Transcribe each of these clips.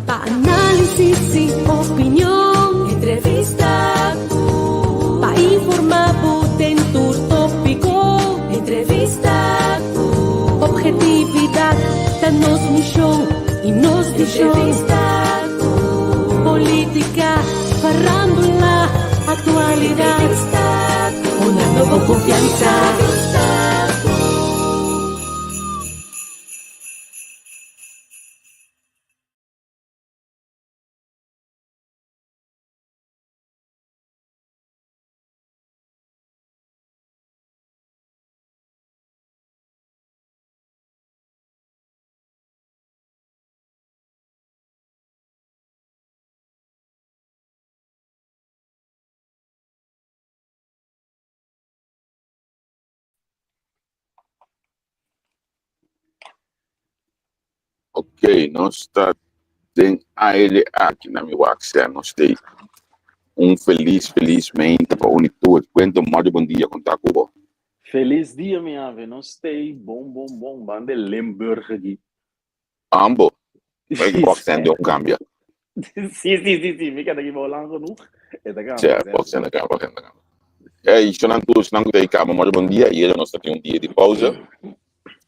Análisis y opinión, entrevista, pa informar en tu tópico, entrevista, objetividad, danos un show y nos entrevista, política, farándula, actualidad, una nueva confianza. Ok, nós está em aire aqui na Miwaxia, nós temos felizmente para unitude. Quanto mais bom dia contar com você. Feliz dia, minha ave. Nós temos bom, bande Limburg aqui. Ambo, vai que pode ser um câmbio. Sim, me quer daqui para lá genoeg. É da câmbio. Sim, pode ser da câmbio. É, isso não tem câmbio, mais bom dia. E nós temos dia de pausa.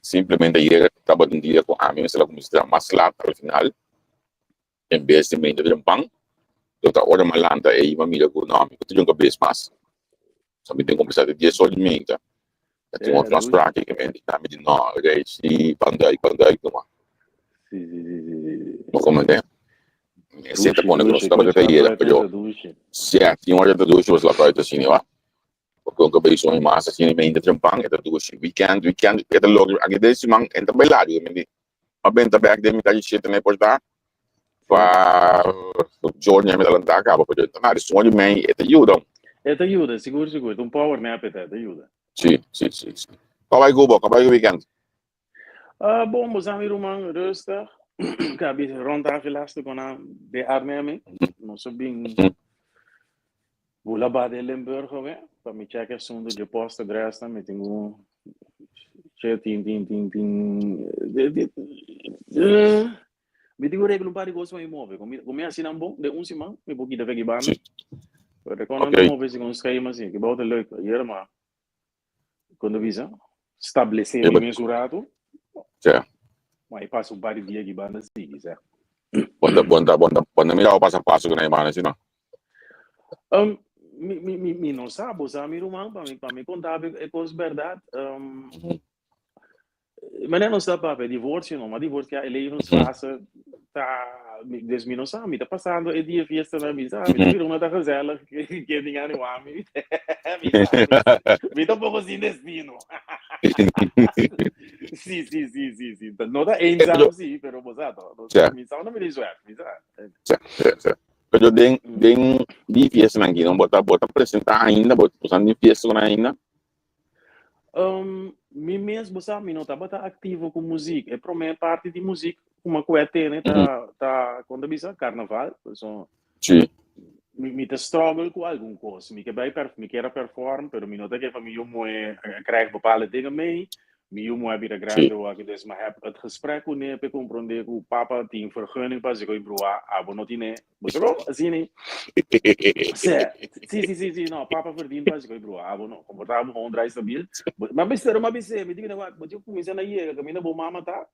Simplesmente ayer estava um dia com a minha, se ela começou a maslar ao final, em vez de meio de pão, eu estava olhando malanda e uma amiga com o nome, eu tinha um cabeça mais. Sabe, tem conversado de só de mim, tá? Eu tinha outras práticas, tá? Me diz, não, é se pandai, toma. Não comandei. Senta com o negócio, estava de ayer, pero se tinha uma hora de ducha, você lá para assim, ó. Porque ang kabay so masa sini may hindi trampang ito tugusi weekend ito log ang ide si mang ento bailado hindi mabenta back de mitad shit na porta pa Jordan me dalanta ka pa pwede na ri sonho may ito ajuda seguro um power nap ito ajuda sim kabay go weekend bom meus amigos man rustig cabe rond af laatste kona de arnhem não sabem vou lá para Limburg né para me checar assunto de posta dresta me tenho me tenho regular para gosto mais imóvel como assim não bom de semana me pouquinho da veg bana para quando não móvel se consegue mas assim que bota leuk hier maar quando visa estabelecer mensurado mas passa um par de dias que bana sigue certo quando me dá o passo a passo que na imana assim não mi não sabe, os amigos para me contar é coisa verdade. Mas não sabe para divórcio, não, mas divórcio que ele não faça, tá, desde não sabe, tá passando é dia festa na misa, me virou uma da gazela que ninguém o amigo, me tá um pouco assim destino. Sim, não dá ensino sim, pero bozato, misa não me diz certo. Pero den di fiesta nangi não bota apresentar ainda usando di fiesta ainda me mesmo sabe não tá bota ativo com música é para minha parte de música uma coisa né tá quando bisa carnaval so sim me te struggle com algum coisa me quer perform pero me nota que para mim eu krijg bepaalde dingen mee Miumo heb je de grande waar ik dus maar heb het gesprek hoe neer ik comprende hoe papa die vergunning pas ik broer abonotine bosro assim sim não papa verdient pas ik broer abono comportava com drive stabil mas me diga mas eu comecei na ia caminho bo mama tá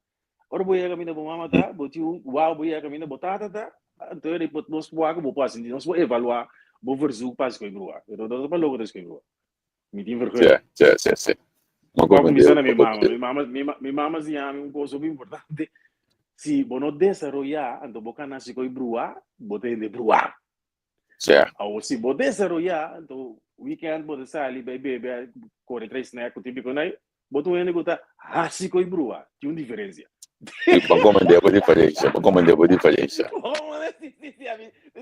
ora boia caminho bo mama tá botiu uau boia caminho botata tá então ele pode nos boa bo pas não se evaluar bo verzoek pas ik broer então dat é logo das que broer me tem vergonha sim Mi mamma si chiama un coso più importante. Sì, bono desarrollar, ando boca nasi coi brua, botende brua. Certo. Ou se bo desarrollar, ando weekend bote sali bebe corre três snack típico né? Boto ene gota hasi coi brua, tinha uma diferença. Para comandar a diferença. Oh, mas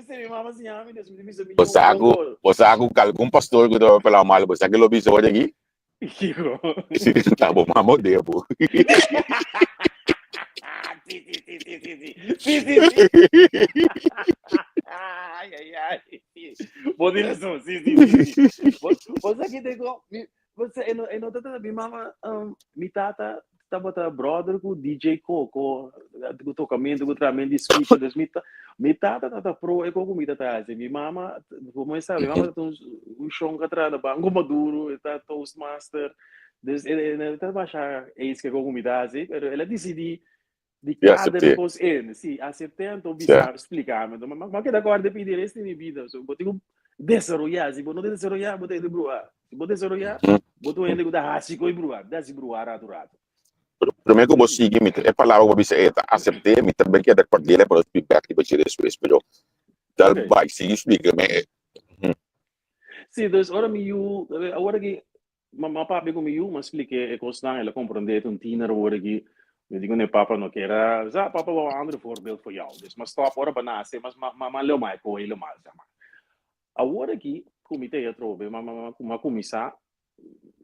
se mi mamma si chiama, você algum pastor que dá pela mal, você que lo biso hoje aqui? Tá bom, mas modelo. Sim. Ai. Pode razão, sim. Você aqui tem você é notado minha mama, minha tata tava brother com DJ Coco, com tocamento, com tratamento de switch, das minha tata tá pro e com comida tá assim. Minha mama, como sabe, minha mama tá um chão que atrás da banco maduro, tá toastmaster. Ele tá baixar é isso que com comida assim, pero ela decidi de E cada acertei. coisa, sim, acertei, então Certo. explicar, mas que agora de pedir isso na minha vida, so, eu tenho desarrollar, se eu não desarrollar, vou ter de bruar, se eu desarrollar, Uhum. vou ter ainda que dar raci com bruar, dá se bruar rato. Primeiro que eu vou seguir, é palavra que você acertei, me também que é da parte dele para explicar que vai tirar isso, pero tal Ok. vai, se explica, mas Sim, então, agora que, mas papi comigo, mas expliquei, é constante, ela compreende, um tiner, agora que, eu digo, né, papa não quer, já, papa vai um outro voorbeeld voor jou, dus, mas stop, agora, banase, mas leu mais, com ele mais, agora que, comitê, eu trouxe, mas começar,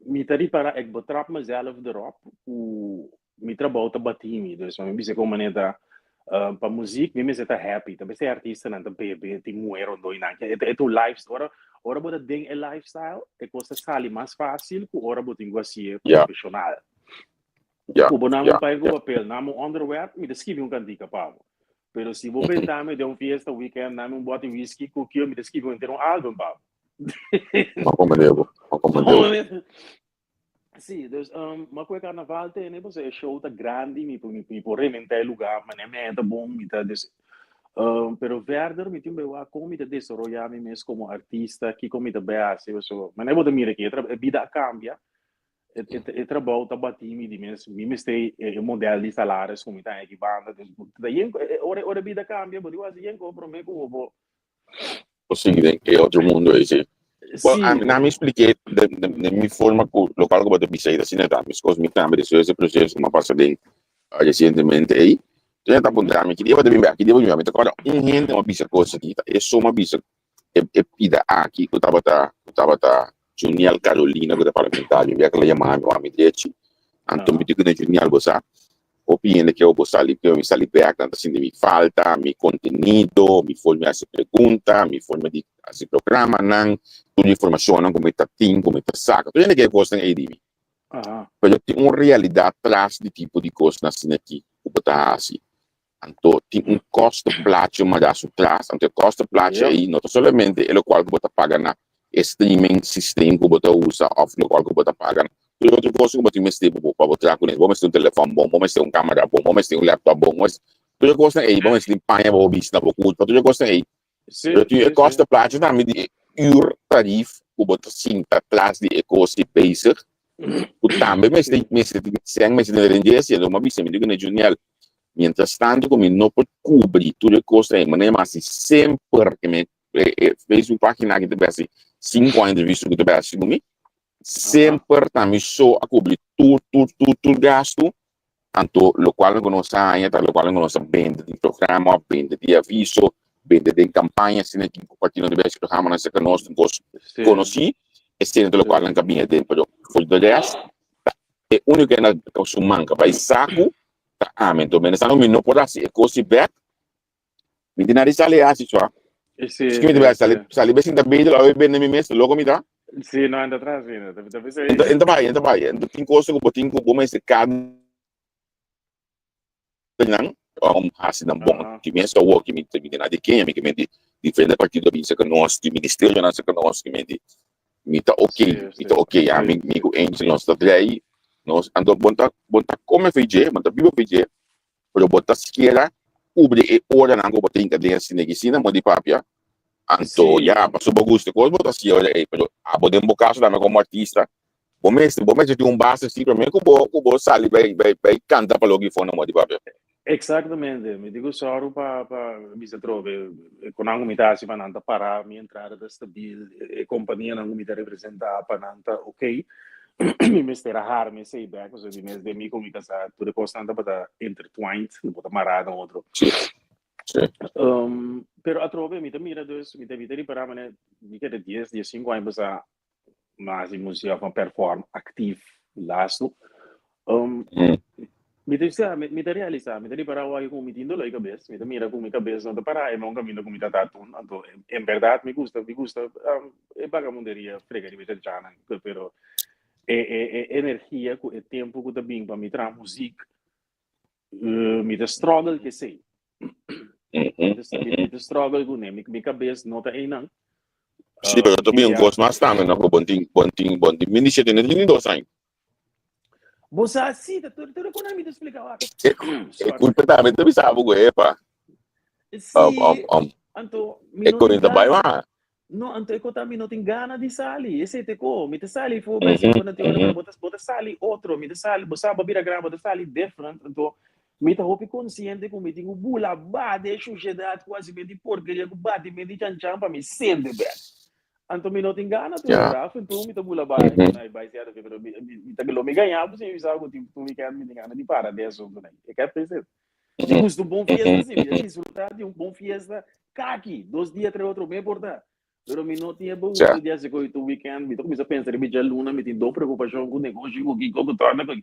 me tari para ik betrap mezelf erop hoe me trabalho te batimi dus maar bisa como maneira para muziek me zeta happy também ser artista não também tem moer do ina é tu lifestyle ora bota ding é lifestyle é coisa sali mais fácil que ora bota assim yeah, profissional yeah, o bonamo yeah, pai yeah. go papel namo underwear me descreeve cantica pavo pero se vou pensar me de fiesta weekend namo bote whisky coquille me descreeve inteiro álbum pavo Não compreendo, não compreendo. Sì, dus, ma quel carnaval te ne è show ta grandi, mi porre in te lugar, ma ne meta bom, mi ta dus, pero verder, mi timbe wa come te desarrollami mes como artista, que come te bea, se so, ma ne vado mire che a vida cambia, e trabalho ta batimi di mes, mi stay modelli di salários come ta che banda, dus, da yen, ora vida cambia, but quasi yen compro me como, O seguinte, é outro mundo esse. Well, sì, na me expliquei de minha forma que o local que eu vou ter assim, né, tá? Mas coisas me também, esse processo, uma passagem recentemente aí, então eu tá apontando, que devo vir, agora, gente, uma bisa coisa aqui, é só uma bisa, é pida aqui, que eu tava, Junial Carolina, que eu parlamentar, eu vi aquela chamada, meu amigo, então me digo, né, Junial, você, opinião que eu vou sair, que eu me sair perto, assim, de me falta, me conteúdo, me forma essa pergunta, me forma de esse programa, não, toda informação, não, como está tim, como está saca, tudo que é coisa aí de mim. Mas tem uma realidade atrás de tipo de coisa assim aqui, que está assim. Então, tem custo-plato, mas dá atrás. Então, o custo-plato aí, não somente é o qual que você paga na streaming system que você usa, ou o qual que você paga. E outra coisa que você tem para botar com ele, vamos ter um telefone bom, vamos ter uma câmera bom, vamos ter um laptop bom, tudo coisa aí, vamos ter panha para ouvir, na boca, tudo coisa aí. O custo-plato também de tarif que você sinta atrás de ecosistema basic, que também mas tem rendesse, uma vez me digo na Junial. Mientras tanto, como não pode cobrir tudo que custa aí, mas assim, sempre que me fez uma página que teve assim, 5 anos de visto que teve assim comigo, sempre também só a cobrir tudo gasto, tanto o qual não nós saia, o qual não nós vende de programa, vende de aviso, vende de campanha, assim, que compartilham de vez programa, nós que nós conheci, e sendo do qual não cabia dentro, foi do resto, é o único que nós consumamos, vai saco, então, mas não pode ser coisa back. Me diz nada sale assim só. Se me diz sale bem da bem lá bem na minha mesa logo me dá. Sì, no, anda atrás, deve ser. Então vai. Tem coisa que eu tenho que bom esse cada não. Assim não bom. Que me só o que me tem nada de quem me de diferente partido bem que nós de ministério nós que nós que me tá ok, amigo Angel nós tá aí. Nós ando bonta como fez, bonta bibo fez. Pero botar esquerda, cobre e hora não vou ter que ler assim na mas de papia. Então, já passou por gosto, coisa botar assim, olha aí, pero a poder um bocado também como artista. Bom mestre tem um base assim para mim que vou sair vai cantar para logo fora de papia. Exatamente, me digo só para me se trove, com a comunidade se para não parar, minha entrada desta bil, a companhia não me representar para não ok. Mi mister raro, me sei bem, così di mes de mi come casa, tu le costante para intertwined, não pode amarrar no outro. Sim. Pero a trove mi te mira dus, mi te vite para mane, mi che de 10, 5 anos a mas música van perform actief laatst. Me te realizar, me te para o com me tindo lá cabeça, me te mira com minha cabeça, não te para, é um caminho com me tatun, então, em verdade me gusta, é vagabunderia, frega de me te chana, pero energia, é tempo que te bem para me tra música, me te struggle que sei, me te struggle com minha cabeça não tá aí não, Sim, pero eu também me gosto mais também, não, bom ting, me deixa ter nem dois anos. você assim, tu quando me explicar, É sorry, culpa também, também sabe o que é, pá. se, então, me É não tem correndo vai gana. lá. No, ante ko tami no tingana di sali. Ese te ko, mi te sali fu ba se ko na te ora pero botas sali outro, mi te sali, bosa ba bira grama, botas sali different. Então, mi te hopi consciente ko mi tingu bula ba de sociedade quase me di porcaria ko ba di me di chan pa mi sende be. Anto mi no tingana tu Yeah. grafo, então mi te bula ba ko na ba se ada pero mi te lo mi ganha, você usa ko tu mi kan mi tingana di para de so tu na. E que pensar. Se custa um bom fiesta, sim, me desfrutar de um bom fiesta, caqui, 2 dias, 3 outros, me importa. Pero mi não tinha bom Yeah. dia se coi tu weekend, me começa a pensar, me já luna, me tem dor preocupação com o negócio, com o que com torna, com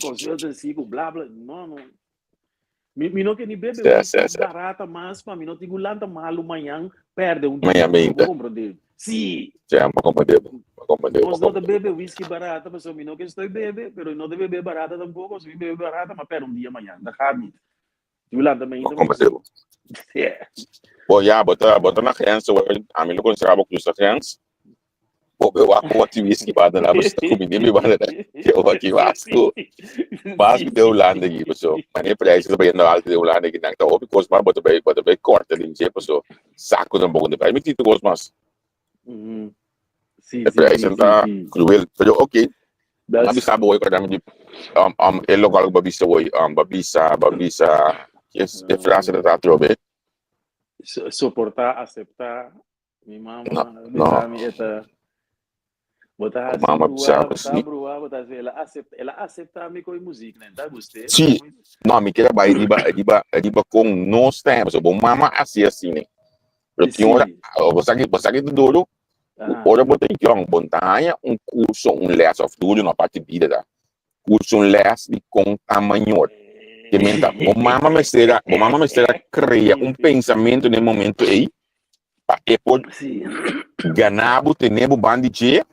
consulta assim, com blá blá, não. Me não quer nem beber Certo, whisky certo, certo. barata, mas para mim não tem gulanta malo amanhã, perde Amanhã dia, não vou ainda. compreender. Sim, Já, uma compreendeu. Uma compreendeu, uma nós não compreendeu. bebe whisky barata, mas eu não que estou bebe, pero não deve beber barata tampouco, se bebe barata, mas perde dia amanhã, da cabe. Gulanta Uma ainda, mas compreendeu. yeah. Bom, já, bota na criança, a mim não considerava que os criança. Pô, eu acho que whisky para dar para comida, me vai dar. Que eu aqui vasco. Vasco de Holanda aqui, pessoal. Mas nem para isso, também não alto de Holanda aqui, não. Então, o que mas bota bem corta, ali, pessoal. Saco de um pouco de pai, me tito gosto mais. Sim, É para isso, tá cruel. Pero, ok. Nabi sabe hoje, para mim, é local babisa hoje, babisa, que é frase da trobe. Soportar, aceitar. Minha Não, mama, não. me eta. Botar assim, Mama brua, sabe botar assim. brua, botar assim. Ela aceita me com música, né? Tá gostei? Sim. Não, me quer vai riba com nós temos. Bom, mama assim, né? Eu tinha hora, você aqui do duro, hora botei que bom tamanho, curso, less of duro na parte de vida, tá? Curso less de tamanho. Que menta, bom mama me será cria pensamento no momento aí, para depois ganhar, ter nebo bandije,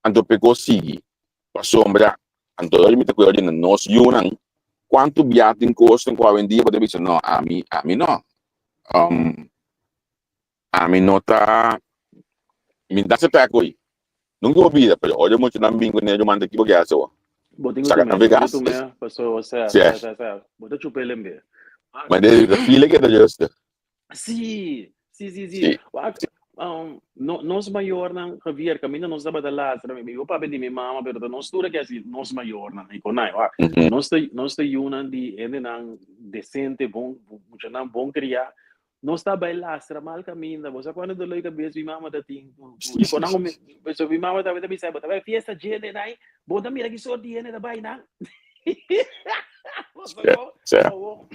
então pegou seguir. Para sombra, então eu me te cuidando de nós, quanto viaja em custo, em qual vendia, para dizer, não, a mim não. A mim não tá, me dá esse peco aí. Nunca ouvi, mas olha muito na bingo, né, eu mando aqui, porque é só. Botinho Saca tu na me, Vegas? passou, Certo. Bota chupar lembre. Mas a filha que é da justa. Sim. Sim. Nós maior não Javier caminho nós dava da lá meu pai de minha mama pero nós dura que assim nós maior não e conai nós te unan de ende não decente bom muito não bom criar nós tá bailar mal caminho você quando do lei cabeça minha mama da tem e quando não pessoa minha mama tá bem sabe tá fiesta gente né bom da mira que sorte ende da bai não Certo.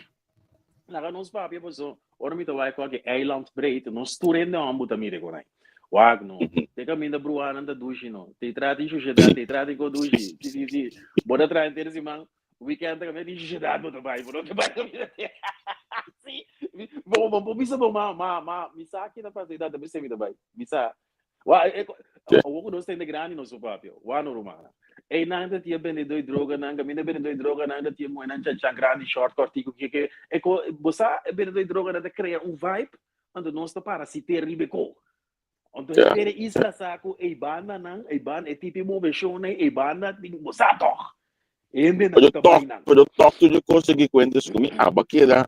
Naga nos papi poso ora mi to vai com que eiland breed nos turende a ambuta mire con ai wag no te caminda bruana da dushi no te trati sociedade te trati com dushi sim bora tra inteiro si man weekend ka me di sociedade bota vai bora te vai sim bom bisa bom mi sa aqui na fazenda da bisa mi da vai bisa wa o ko nos tem de grande no so papi wa no romana e nada tinha vendedor de droga nanga mina vendedor de droga nanga tinha moeda já grande short cortico que é co você vendedor de droga nada cria vibe onde nós está para se ter ribeco onde espera isla saco e banda não e banda é tipo moveção né e banda tem você toch ende não tá bem não Pero toque de coisa que cuentas comigo, a baqueira,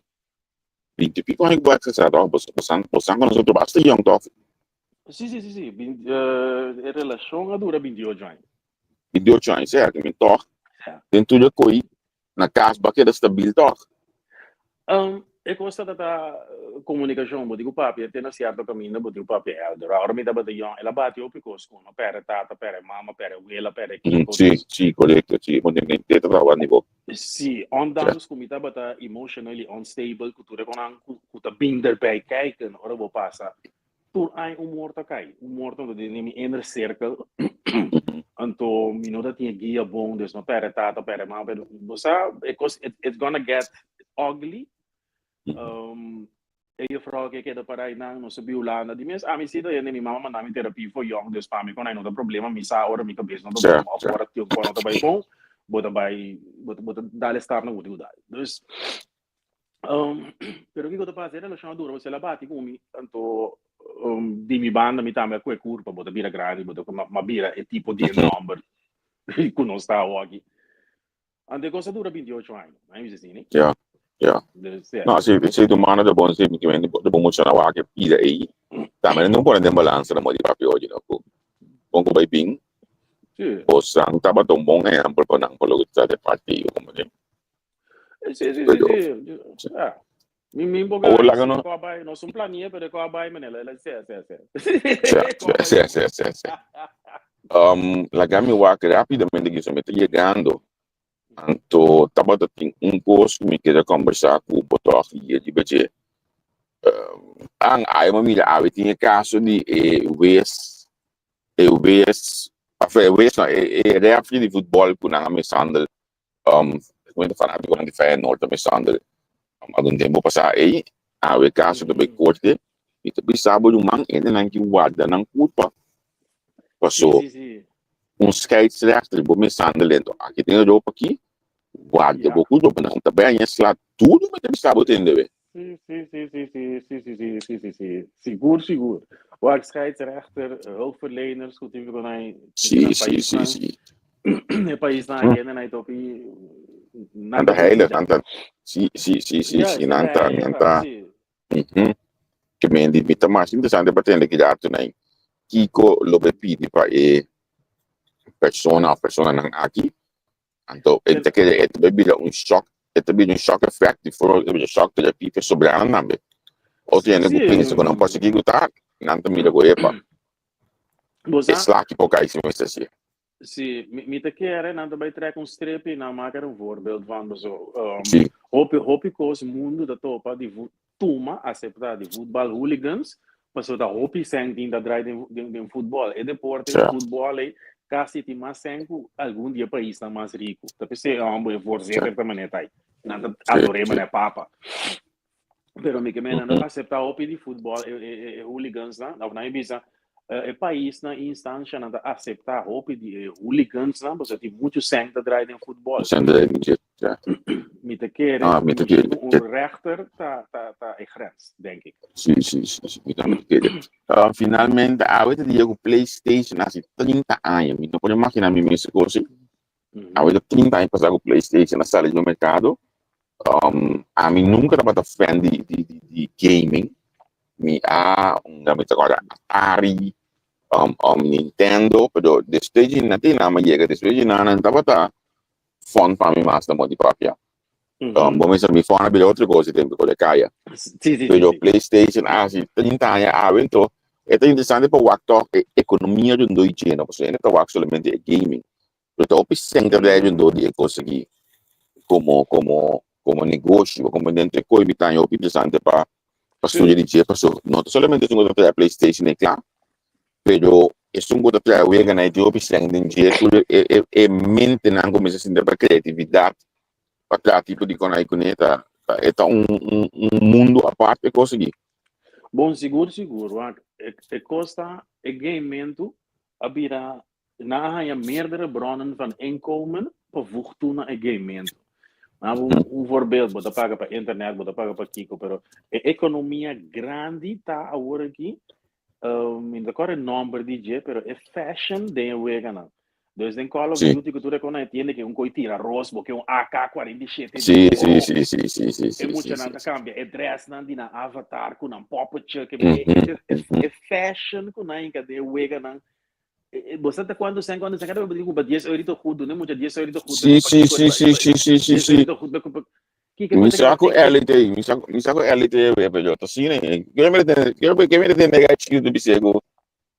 20 pico anos que vai ser certo, você com nós outros bastante young toque. sim relação dura 28 anos Video chance, certo, me toque. Dentro de coi, na casa baqueira stabil toque. É constata da comunicação, digo papi, tem na certo caminho, digo papi, ora mi da bataillon, ela bate o pico scuno, per tata, per mamma, per abuela, per chi. Sì, corretto, sì, non è che trova a niveau. Sì, ondanks come ta bata emotionally unstable, cultura con an kuta binder bij kijken, ora wo passa. Toen ein umorto kai, umorto de nemi inner circle. Então, minuto tinha guia bom, dus não pera tata, pera mal, pero você, it's gonna get ugly. E eu falo que queda para aí não se violando, de mesmo, a mim se daí minha mama mandava terapia for young, dus para mim quando aí não tem problema, me sa hora me cabeça não tem problema, fora que eu quando tá bem bom, bota dar estar na última, dus pero que eu tô fazendo, ela chama dura, você lá bate com mim, então di mi banda mi também com curva, bota bira grande, bota uma bira é tipo de number, que não está aqui. Ante cosa dura 28 anos, não é assim, né? Yeah. No, se tu mano da bom semplicemente da bom moção a que pida aí, também não pode ter balança na modi papi hoje não. Bom que vai bem. O sang tava tão bom é amplo para não pelo que está de partido como é. Sim. Mi boga nós um planinha para que abai menela, ela sim. La gami wa que rapidamente que se mete chegando. Então, tava tem curso que me queria conversar com o botor e de beje. Aí uma milha ave tinha caso de West refri de futebol com a Messandel. Quando falar de quando faz norte Messandel. Algum tempo passar aí, ave caso do bem corte, e também sabe do man ainda não que guarda não culpa. Passou scheidsrechter do Messandel lento. Aqui tem roupa aqui. Guarda, beaucoup de não também é lá tudo, mas também sabe entender. Sim. Seguro. O scheidsrechter, hulpverleners, goed even gaan. Sim. Het país na ainda na Etiópia. Nada heilig, nada. Sim, nada. Que me indica mais interessante para ter que dar tu nem. Kiko lo pede para persona não aqui. Então, é um choque, effect, um choque terapia que sobrana nambe. Ou tem que pensar que não pode seguir lutar, não tem milho goiaba. É slack pouca isso mesmo assim. Sim, me te quer, não também trekken um streep na maker een voorbeeld van zo. Hoop os mundo da topa de toma aceitar de voetbal hooligans, mas o da hoop sem da draai de voetbal, e deporte voetbal aí casi ti mais cinco algum dia país está mais rico. Tá pensei é forzeker também tá aí. Não adorei mané papa. Pero me que não aceitar hoop de futebol hooligans não na bisa o país na instância não aceitar hoop de hooligans não, porque tem muito sangue da draai de futebol. Me te quer, rechter tá grens, denk ik. Sim. Finalmente, a vez de o PlayStation há 30 anos, não pode imaginar me mesmo coisa. A vez de 30 anos passar o PlayStation na sala do mercado, a mim nunca estava fan de gaming. Me agora Atari, Nintendo, pero desde não tem nada mais desde não estava fun para mim mais da modi própria. Vamos ver se me fala de outra coisa tempo que caia. Pero PlayStation assim 30 anos então é interessante para o actor economia de um dois não você não está somente gaming. Então o centro de um dois conseguir como negócio como dentro de coisa está interessante para sugerir para não somente um outro PlayStation é claro, pero é um outro para o na Etiópia sem dinheiro é mente não começa a sentir para criatividade para tipo de conecta é mundo à parte conseguir. Bom seguro, é costa é gamento abira na há meerdere bronnen van inkomen bevoegd na gamento. Voorbeeld, bota paga para internet, bota paga para Kiko, pero a economia grande tá agora aqui, ainda corre número de dia, pero é fashion de wegana. Dus em Call of Duty que tu reconhece que um tira arroz, porque um AK-47. Sim. É muito nada cambia, é dress não dina avatar com um pop-up que é fashion com não de wegana. Você tá quando você cada vez que 10 € tudo, né? Muito 10 € tudo. Sim. Me saco LT, velho. Tô assim, né? Que me tem negativo do bichego.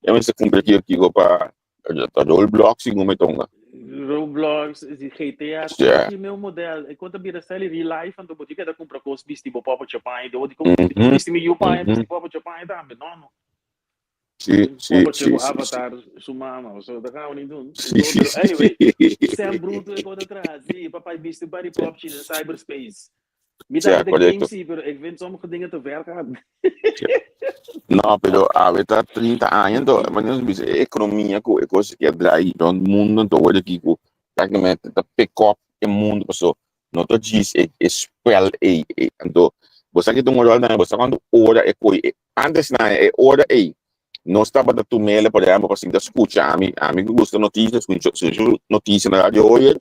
Eu me sei cumprir aqui para Roblox e como tonga. Roblox, GTA, que meu modelo. Enquanto vira série real life, então pode que da compra com os bichos tipo Papa Chapai, do de como bicho me pai, bicho Papa Chapai, dá, não. Sim, sim, Como sim, chegou sim, sim. Avatar, Sumama, so da cá, não. Sim, sim, Pero anyway, sim. Sam Bruto é contra atrás, sim, papai visto body pop in cyberspace. Me tá Sim, aí de game, correto. sim, pero ik vind sommige dingen te ver gaan. No, pero a veces 30 años, mas dice economia com a coisa que é daí do mundo, então olha aqui, praticamente tá pick up o mundo, pessoal. Não tô diz é spell então você que tem um olhar na você quando ora é coi antes na é ora não estava da tumela por exemplo assim da escuta a mim gosta notícias escuta notícias na rádio hoje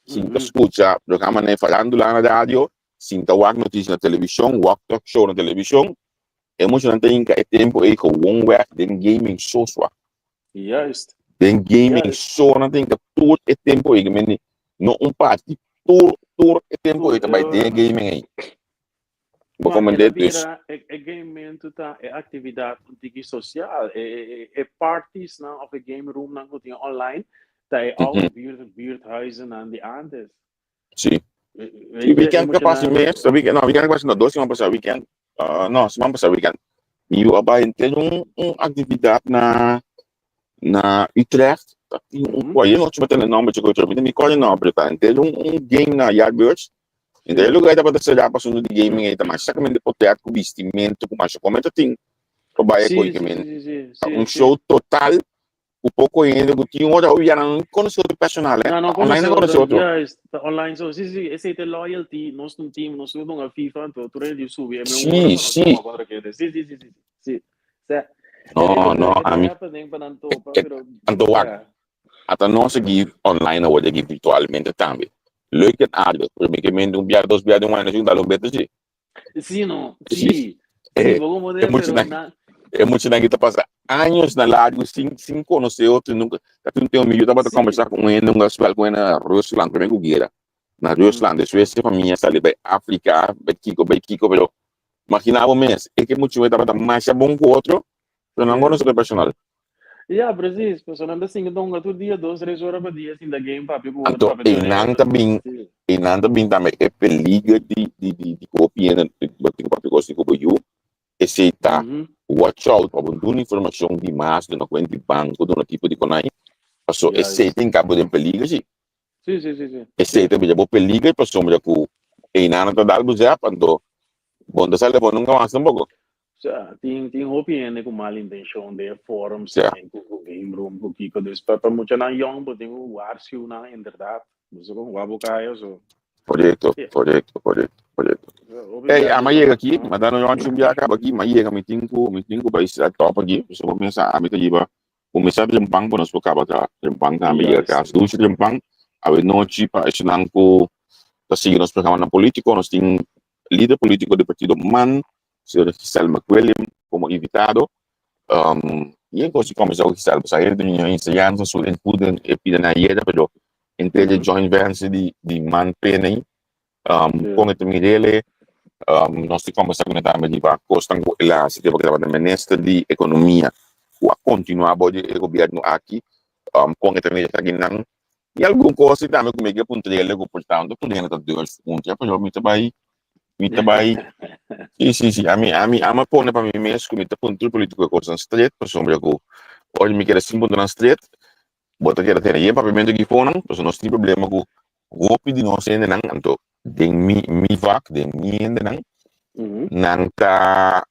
sim da escuta programa né falando lá na rádio sim da walk notícias na televisão walk talk show na televisão emocionante em que é tempo aí com um work den gaming show sua Juist. den gaming show na tem que todo é tempo aí que meni não parte todo é tempo aí também tem gaming aí vou Maar comentar isso é game tá é atividade social, é parties na of a game room na que online, tá é oude buurthuizen aan die andes. sim Weet je, weekend capaz de mês weekend não weekend quase não dois semana passada weekend não semana passada weekend e eu abai ter atividade na Utrecht aí não te batendo nome de coisa me colhe não para ter game na Yardbirds então é lugar para ser já passando de gaming aí também sacamente poder com vestimento com mais comenta tem para baia coisa que show total um pouco ainda que tinha hora eu já não conheço outro personal não online não conheço outro online so esse é loyalty nós no time nós não a FIFA tu ele subir sim sim sim não a mim então até nós aqui online ou aqui virtualmente também leuk en aardig voor me men doen biar dos biar de wine juntoalo beter sim sim não sim vamos poder é muito na kita passa anos na largo sem conhecer outro nunca tu tem meio tava a conversar com ele nunca espel com na Rusland também com guerra na Rusland Suécia família sali bei África bei Kiko pero imaginava mês é que muito eu tava mais bom que outro eu não conheço o personal ja, precies. Personal assim, então, todo dia, 2, 3 horas por dia, assim, da game, papi, com então e não também também é perigo de copiar de papi gosto de copiar esse tá watch out para uma informação de massa de uma conta de banco de um tipo de conai passou esse tem cabo de perigo sim esse tem de perigo e passou me com e não tá dado já quando quando sai levando nunca mais um pouco tem opinião com mal intenção de fóruns com game room com Kiko dus para muito na young but tem o arsiu na inderdaad você com o abocaio so projeto ei a maia aqui mas não eu acho que acaba aqui maia que me tenho para isso top aqui você começa a me cair começar de Jepang para nós acaba tá Jepang também que as duas de Jepang a noite para isso não co tá seguindo os programas na político nós tem líder político do partido MAN Sr. Giselle McWilliam como invitado e em coisa como já o Giselle sair de minha ensinança sobre input e pida na ieda pero entre a joint venture de MAN PNI com a dele nós temos que comentar mas de costa com ela se deve gravar na ministra de economia o continuar bode o governo aqui com a também está aqui não e alguma coisa também como é que ponto ele o portanto podendo estar dois pontos para eu me trabalhar sim a minha põe para mim mesmo que me ponto político é coisa straight para sombra que hoje me quer assim ponto na straight bota que ter aí para mim aqui fora então nós temos problema com golpe de nós ainda não então den mi vac den mi ainda não tá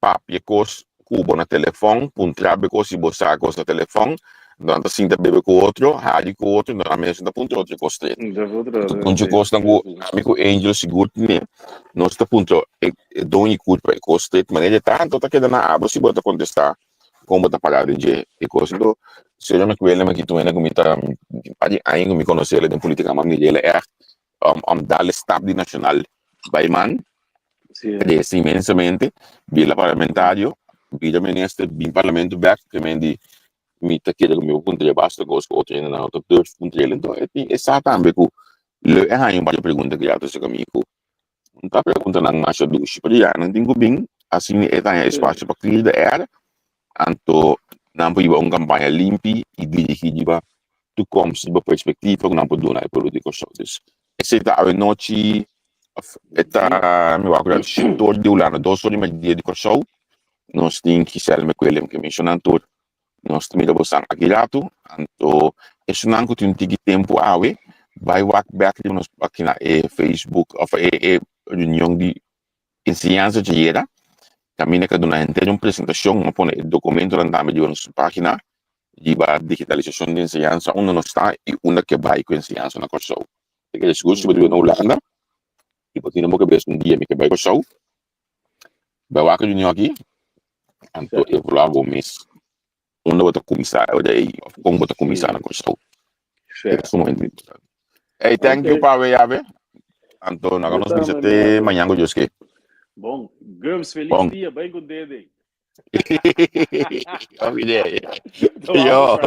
papi cos cubo na telefone puntrabe cos e bossa cos na telefone então assim da bebe com outro rádio com outro na mesa da ponto outro costa então costa com amigo Angel seguro né nós está ponto doni culpa costa mas ele tanto tá quedando na aba se bota contestar como tá parado de coisa então se eu me cuelo mas que tu ainda comita ainda me conhecer ele de política mas ele é dar estado nacional by man cresce imensamente vila parlamentario vila ministro vim parlamento back que me tá querendo meu ponto de basta gosto outro ainda não tô dois pontos ele então é exatamente que le é aí uma pergunta que já tô comigo não tá perguntando não mais do tipo já não tenho bem assim é tá espaço para criar era anto não pode uma campanha limpa e dirigida tu como se perspectiva que não pode dar político shows esse tá a noite está meu agora setor de ulana 2 horas de dia de show nós temos que ser me coelho que mencionando nós também vamos aqui lá tu então isso não que tem que tempo awe vai walk back de nós aqui na Facebook of reunião de ensinança de era caminha que dona inteira uma apresentação uma põe documento lá na nossa página de digitalização de ensinança onde nós está e onde que vai com ensinança na coisa que é seguro se você na Holanda e pode não que um dia me que vai coisa vai walk reunião aqui então eu vou lá vou mês onde eu vou começar como vou começar na coisa isso é muito importante hey thank you para ver então nós vamos ver até amanhã com Deus que bom Gums feliz dia bem com Dede Obrigado. Yo.